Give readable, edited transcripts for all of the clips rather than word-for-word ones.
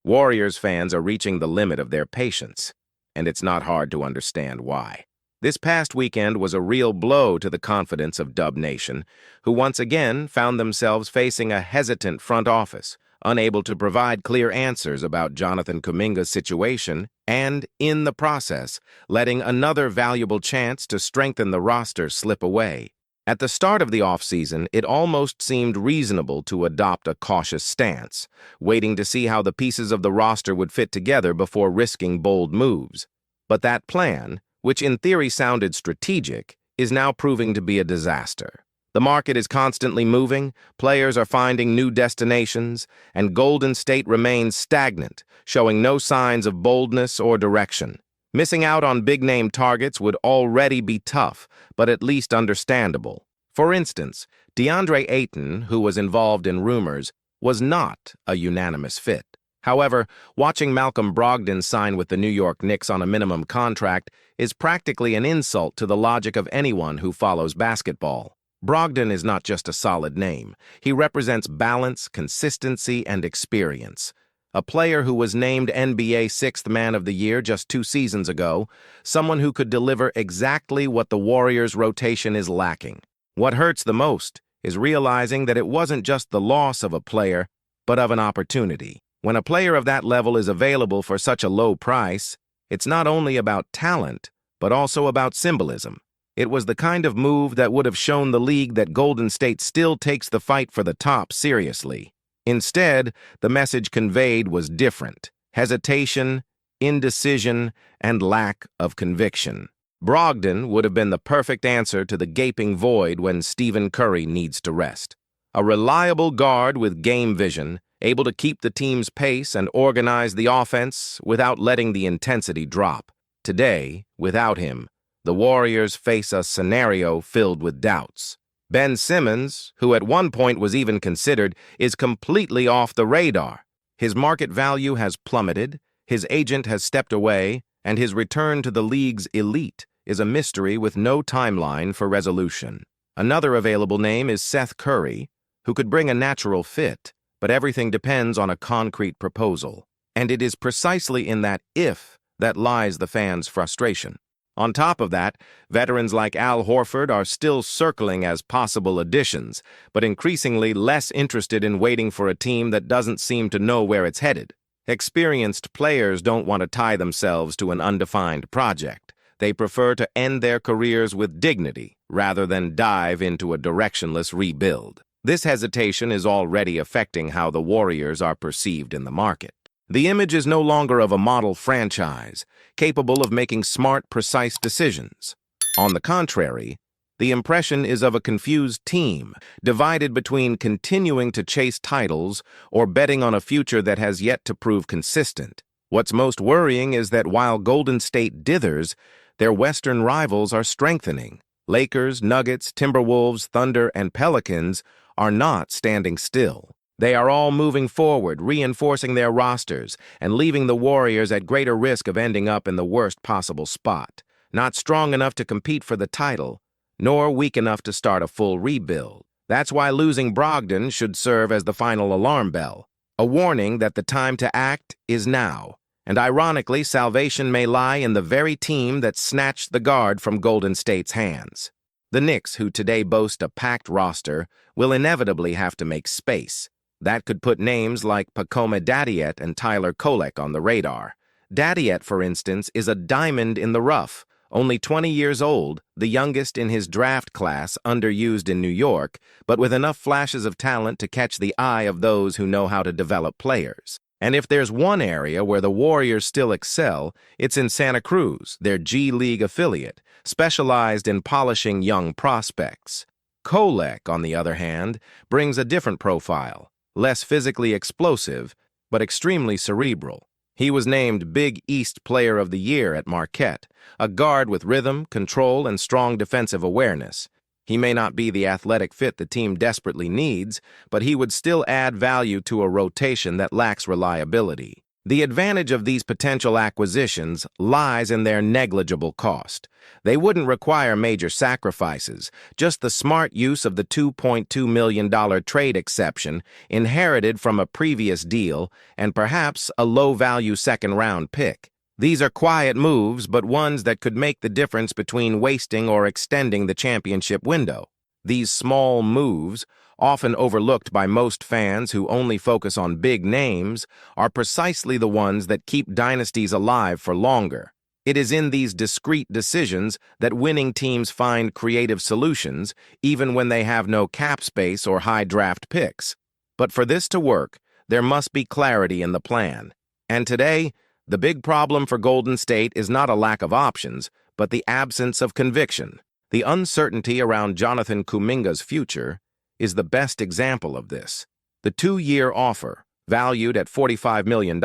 Warriors fans are reaching the limit of their patience, and it's not hard to understand why. This past weekend was a real blow to the confidence of Dub Nation, who once again found themselves facing a hesitant front office, unable to provide clear answers about Jonathan Kuminga's situation, and, in the process, letting another valuable chance to strengthen the roster slip away. At the start of the offseason, it almost seemed reasonable to adopt a cautious stance, waiting to see how the pieces of the roster would fit together before risking bold moves. But that plan, which in theory sounded strategic, is now proving to be a disaster. The market is constantly moving, players are finding new destinations, and Golden State remains stagnant, showing no signs of boldness or direction. Missing out on big-name targets would already be tough, but at least understandable. For instance, DeAndre Ayton, who was involved in rumors, was not a unanimous fit. However, watching Malcolm Brogdon sign with the New York Knicks on a minimum contract is practically an insult to the logic of anyone who follows basketball. Brogdon is not just a solid name. He represents balance, consistency, and experience. A player who was named NBA Sixth Man of the Year just 2 seasons ago, someone who could deliver exactly what the Warriors' rotation is lacking. What hurts the most is realizing that it wasn't just the loss of a player, but of an opportunity. When a player of that level is available for such a low price, it's not only about talent, but also about symbolism. It was the kind of move that would have shown the league that Golden State still takes the fight for the top seriously. Instead, the message conveyed was different: hesitation, indecision, and lack of conviction. Brogdon would have been the perfect answer to the gaping void when Stephen Curry needs to rest. A reliable guard with game vision, able to keep the team's pace and organize the offense without letting the intensity drop. Today, without him, the Warriors face a scenario filled with doubts. Ben Simmons, who at one point was even considered, is completely off the radar. His market value has plummeted, his agent has stepped away, and his return to the league's elite is a mystery with no timeline for resolution. Another available name is Seth Curry, who could bring a natural fit, but everything depends on a concrete proposal. And it is precisely in that if that lies the fans' frustration. On top of that, veterans like Al Horford are still circling as possible additions, but increasingly less interested in waiting for a team that doesn't seem to know where it's headed. Experienced players don't want to tie themselves to an undefined project. They prefer to end their careers with dignity rather than dive into a directionless rebuild. This hesitation is already affecting how the Warriors are perceived in the market. The image is no longer of a model franchise, capable of making smart, precise decisions. On the contrary, the impression is of a confused team, divided between continuing to chase titles or betting on a future that has yet to prove consistent. What's most worrying is that while Golden State dithers, their Western rivals are strengthening. Lakers, Nuggets, Timberwolves, Thunder, and Pelicans are not standing still. They are all moving forward, reinforcing their rosters, and leaving the Warriors at greater risk of ending up in the worst possible spot. Not strong enough to compete for the title, nor weak enough to start a full rebuild. That's why losing Brogdon should serve as the final alarm bell, a warning that the time to act is now. And ironically, salvation may lie in the very team that snatched the guard from Golden State's hands. The Knicks, who today boast a packed roster, will inevitably have to make space. That could put names like Pacome Dadiet and Tyler Kolek on the radar. Dadiet, for instance, is a diamond in the rough, only 20 years old, the youngest in his draft class, underused in New York, but with enough flashes of talent to catch the eye of those who know how to develop players. And if there's one area where the Warriors still excel, it's in Santa Cruz, their G League affiliate, specialized in polishing young prospects. Kolek, on the other hand, brings a different profile. Less physically explosive, but extremely cerebral. He was named Big East Player of the Year at Marquette, a guard with rhythm, control, and strong defensive awareness. He may not be the athletic fit the team desperately needs, but he would still add value to a rotation that lacks reliability. The advantage of these potential acquisitions lies in their negligible cost. They wouldn't require major sacrifices, just the smart use of the $2.2 million trade exception inherited from a previous deal and perhaps a low-value second-round pick. These are quiet moves, but ones that could make the difference between wasting or extending the championship window. These small moves, often overlooked by most fans who only focus on big names, are precisely the ones that keep dynasties alive for longer. It is in these discrete decisions that winning teams find creative solutions, even when they have no cap space or high draft picks. But for this to work, there must be clarity in the plan. And today, the big problem for Golden State is not a lack of options, but the absence of conviction. The uncertainty around Jonathan Kuminga's future is the best example of this. The 2-year offer, valued at $45 million,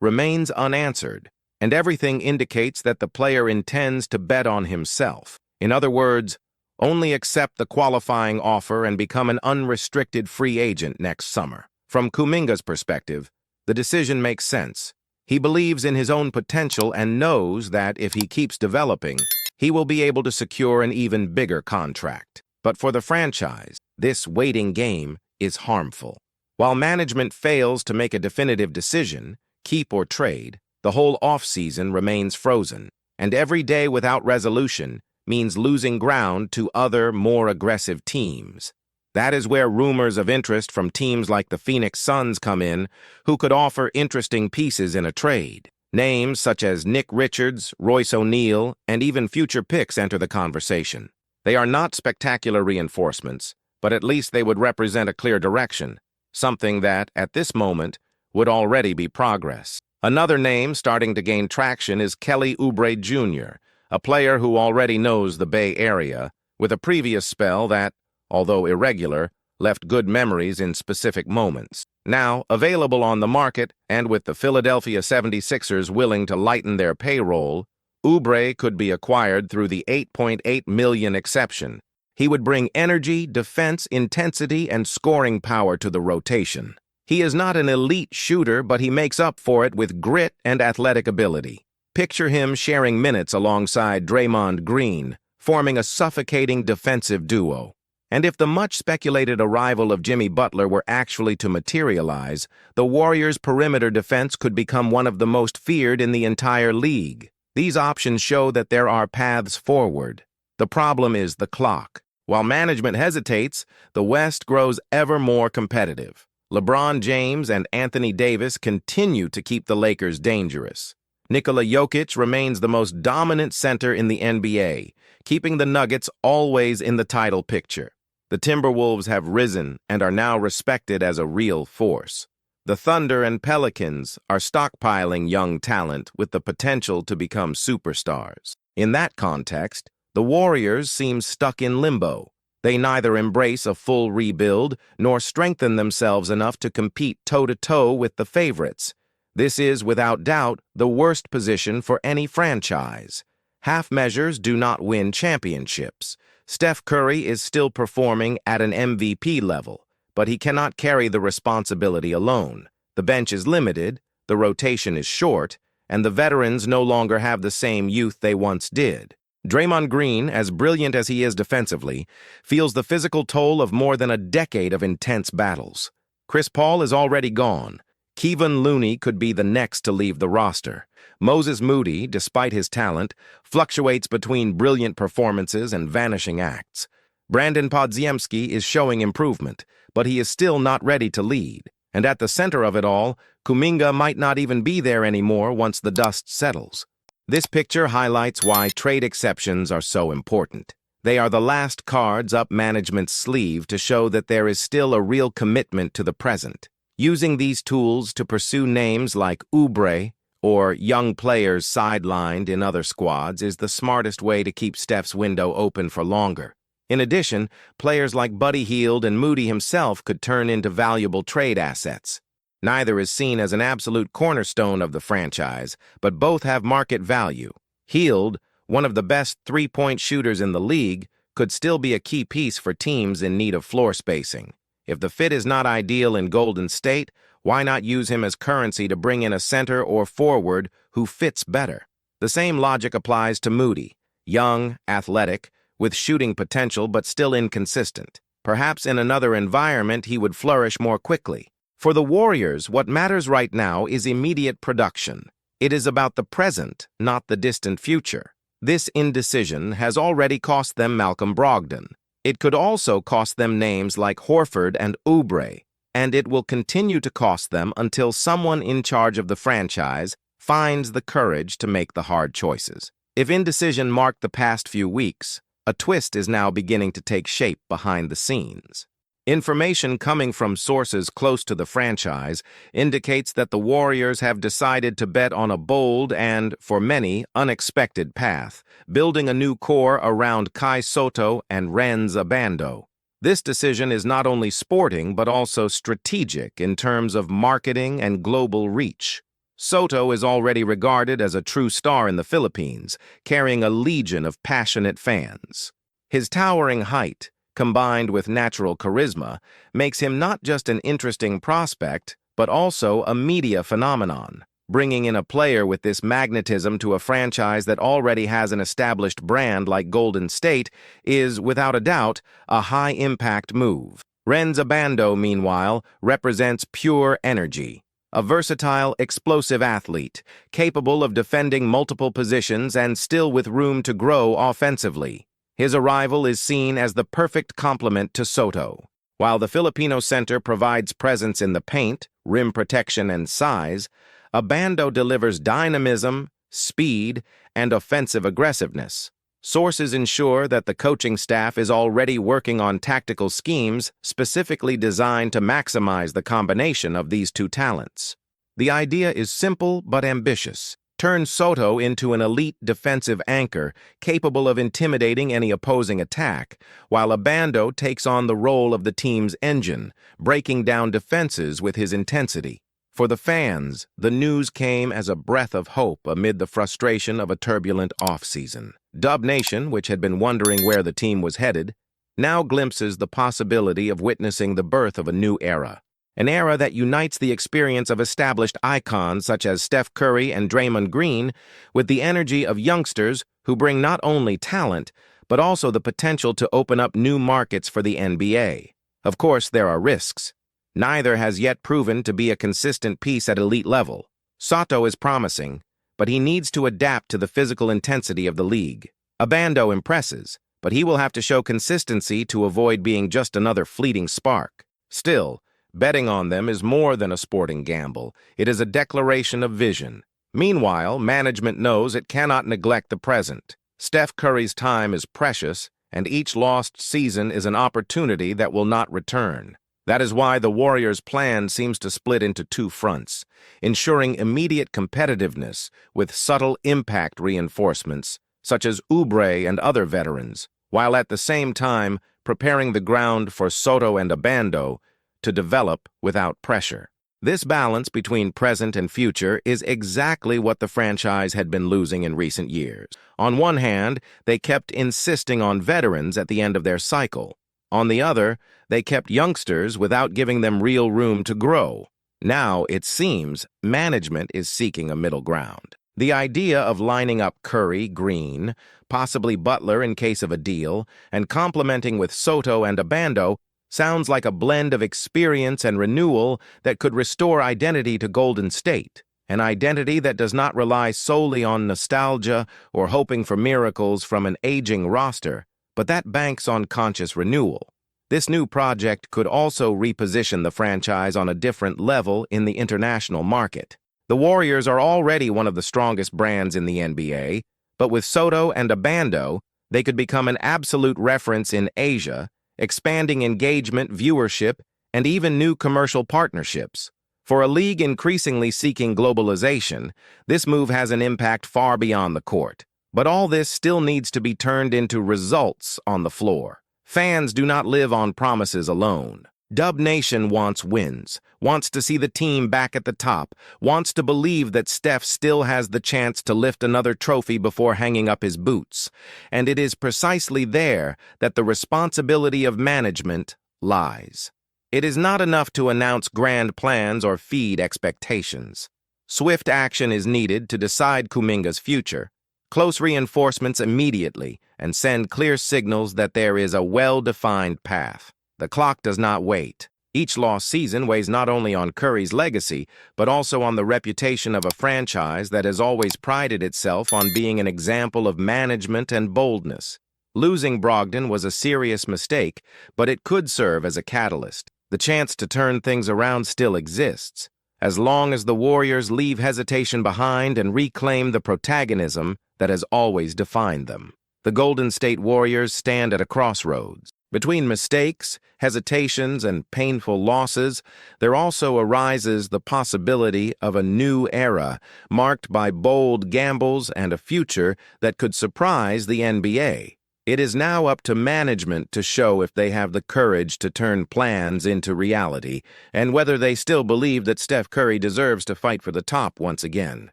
remains unanswered, and everything indicates that the player intends to bet on himself. In other words, only accept the qualifying offer and become an unrestricted free agent next summer. From Kuminga's perspective, the decision makes sense. He believes in his own potential and knows that if he keeps developing, he will be able to secure an even bigger contract. But for the franchise, this waiting game is harmful. While management fails to make a definitive decision, keep or trade, the whole offseason remains frozen, and every day without resolution means losing ground to other, more aggressive teams. That is where rumors of interest from teams like the Phoenix Suns come in, who could offer interesting pieces in a trade. Names such as Nick Richards, Royce O'Neal, and even future picks enter the conversation. They are not spectacular reinforcements, but at least they would represent a clear direction, something that, at this moment, would already be progress. Another name starting to gain traction is Kelly Oubre Jr., a player who already knows the Bay Area, with a previous spell that, although irregular, left good memories in specific moments. Now, available on the market, and with the Philadelphia 76ers willing to lighten their payroll, Oubre could be acquired through the $8.8 million exception. He would bring energy, defense, intensity, and scoring power to the rotation. He is not an elite shooter, but he makes up for it with grit and athletic ability. Picture him sharing minutes alongside Draymond Green, forming a suffocating defensive duo. And if the much-speculated arrival of Jimmy Butler were actually to materialize, the Warriors' perimeter defense could become one of the most feared in the entire league. These options show that there are paths forward. The problem is the clock. While management hesitates, the West grows ever more competitive. LeBron James and Anthony Davis continue to keep the Lakers dangerous. Nikola Jokic remains the most dominant center in the NBA, keeping the Nuggets always in the title picture. The Timberwolves have risen and are now respected as a real force. The Thunder and Pelicans are stockpiling young talent with the potential to become superstars. In that context, the Warriors seem stuck in limbo. They neither embrace a full rebuild nor strengthen themselves enough to compete toe-to-toe with the favorites. This is, without doubt, the worst position for any franchise. Half measures do not win championships. Steph Curry is still performing at an MVP level, but he cannot carry the responsibility alone. The bench is limited, the rotation is short, and the veterans no longer have the same youth they once did. Draymond Green, as brilliant as he is defensively, feels the physical toll of more than a decade of intense battles. Chris Paul is already gone. Kevon Looney could be the next to leave the roster. Moses Moody, despite his talent, fluctuates between brilliant performances and vanishing acts. Brandon Podziemski is showing improvement, but he is still not ready to lead. And at the center of it all, Kuminga might not even be there anymore once the dust settles. This picture highlights why trade exceptions are so important. They are the last cards up management's sleeve to show that there is still a real commitment to the present. Using these tools to pursue names like Oubre or young players sidelined in other squads is the smartest way to keep Steph's window open for longer. In addition, players like Buddy Hield and Moody himself could turn into valuable trade assets. Neither is seen as an absolute cornerstone of the franchise, but both have market value. Hield, one of the best three-point shooters in the league, could still be a key piece for teams in need of floor spacing. If the fit is not ideal in Golden State, Why not use him as currency to bring in a center or forward who fits better? The same logic applies to Moody, young, athletic, with shooting potential but still inconsistent. Perhaps in another environment he would flourish more quickly. For the Warriors, what matters right now is immediate production. It is about the present, not the distant future. This indecision has already cost them Malcolm Brogdon. It could also cost them names like Horford and Oubre, and it will continue to cost them until someone in charge of the franchise finds the courage to make the hard choices. If indecision marked the past few weeks, a twist is now beginning to take shape behind the scenes. Information coming from sources close to the franchise indicates that the Warriors have decided to bet on a bold and, for many, unexpected path, building a new core around Sotto and Rhenz Abando. This decision is not only sporting but also strategic in terms of marketing and global reach. Sotto is already regarded as a true star in the Philippines, carrying a legion of passionate fans. His towering height, combined with natural charisma, makes him not just an interesting prospect, but also a media phenomenon. Bringing in a player with this magnetism to a franchise that already has an established brand like Golden State is, without a doubt, a high-impact move. Rhenz Abando, meanwhile, represents pure energy. A versatile, explosive athlete, capable of defending multiple positions and still with room to grow offensively. His arrival is seen as the perfect complement to Sotto. While the Filipino center provides presence in the paint, rim protection, and size, Abando delivers dynamism, speed, and offensive aggressiveness. Sources ensure that the coaching staff is already working on tactical schemes specifically designed to maximize the combination of these two talents. The idea is simple but ambitious. Turn Sotto into an elite defensive anchor capable of intimidating any opposing attack, while Abando takes on the role of the team's engine, breaking down defenses with his intensity. For the fans, the news came as a breath of hope amid the frustration of a turbulent offseason. Dub Nation, which had been wondering where the team was headed, now glimpses the possibility of witnessing the birth of a new era. An era that unites the experience of established icons such as Steph Curry and Draymond Green with the energy of youngsters who bring not only talent, but also the potential to open up new markets for the NBA. Of course, there are risks. Neither has yet proven to be a consistent piece at elite level. Sotto is promising, but he needs to adapt to the physical intensity of the league. Abando impresses, but he will have to show consistency to avoid being just another fleeting spark. Still, betting on them is more than a sporting gamble. It is a declaration of vision. Meanwhile, management knows it cannot neglect the present. Steph Curry's time is precious, and each lost season is an opportunity that will not return. That is why the Warriors' plan seems to split into two fronts, ensuring immediate competitiveness with subtle impact reinforcements, such as Oubre and other veterans, while at the same time preparing the ground for Sotto and Abando to develop without pressure. This balance between present and future is exactly what the franchise had been losing in recent years. On one hand, they kept insisting on veterans at the end of their cycle. On the other, they kept youngsters without giving them real room to grow. Now, it seems, management is seeking a middle ground. The idea of lining up Curry, Green, possibly Butler in case of a deal, and complementing with Sotto and Abando sounds like a blend of experience and renewal that could restore identity to Golden State, an identity that does not rely solely on nostalgia or hoping for miracles from an aging roster, but that banks on conscious renewal. This new project could also reposition the franchise on a different level in the international market. The Warriors are already one of the strongest brands in the NBA, but with Sotto and Abando, they could become an absolute reference in Asia, expanding engagement, viewership, and even new commercial partnerships. For a league increasingly seeking globalization, this move has an impact far beyond the court. But all this still needs to be turned into results on the floor. Fans do not live on promises alone. Dub Nation wants wins, wants to see the team back at the top, wants to believe that Steph still has the chance to lift another trophy before hanging up his boots. And it is precisely there that the responsibility of management lies. It is not enough to announce grand plans or feed expectations. Swift action is needed to decide Kuminga's future. Close reinforcements immediately and send clear signals that there is a well-defined path. The clock does not wait. Each lost season weighs not only on Curry's legacy, but also on the reputation of a franchise that has always prided itself on being an example of management and boldness. Losing Brogdon was a serious mistake, but it could serve as a catalyst. The chance to turn things around still exists, as long as the Warriors leave hesitation behind and reclaim the protagonism that has always defined them. The Golden State Warriors stand at a crossroads. Between mistakes, hesitations, and painful losses, there also arises the possibility of a new era, marked by bold gambles and a future that could surprise the NBA. It is now up to management to show if they have the courage to turn plans into reality, and whether they still believe that Steph Curry deserves to fight for the top once again.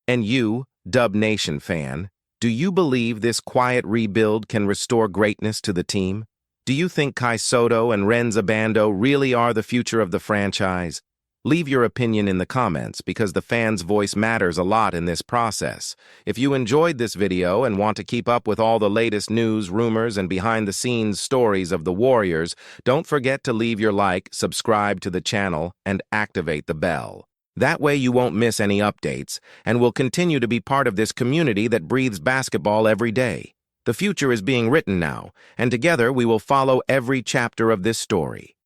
And you, Dub Nation fan, do you believe this quiet rebuild can restore greatness to the team? Do you think Sotto and Rhenz Abando really are the future of the franchise? Leave your opinion in the comments because the fans' voice matters a lot in this process. If you enjoyed this video and want to keep up with all the latest news, rumors, and behind-the-scenes stories of the Warriors, don't forget to leave your like, subscribe to the channel, and activate the bell. That way you won't miss any updates and will continue to be part of this community that breathes basketball every day. The future is being written now, and together we will follow every chapter of this story.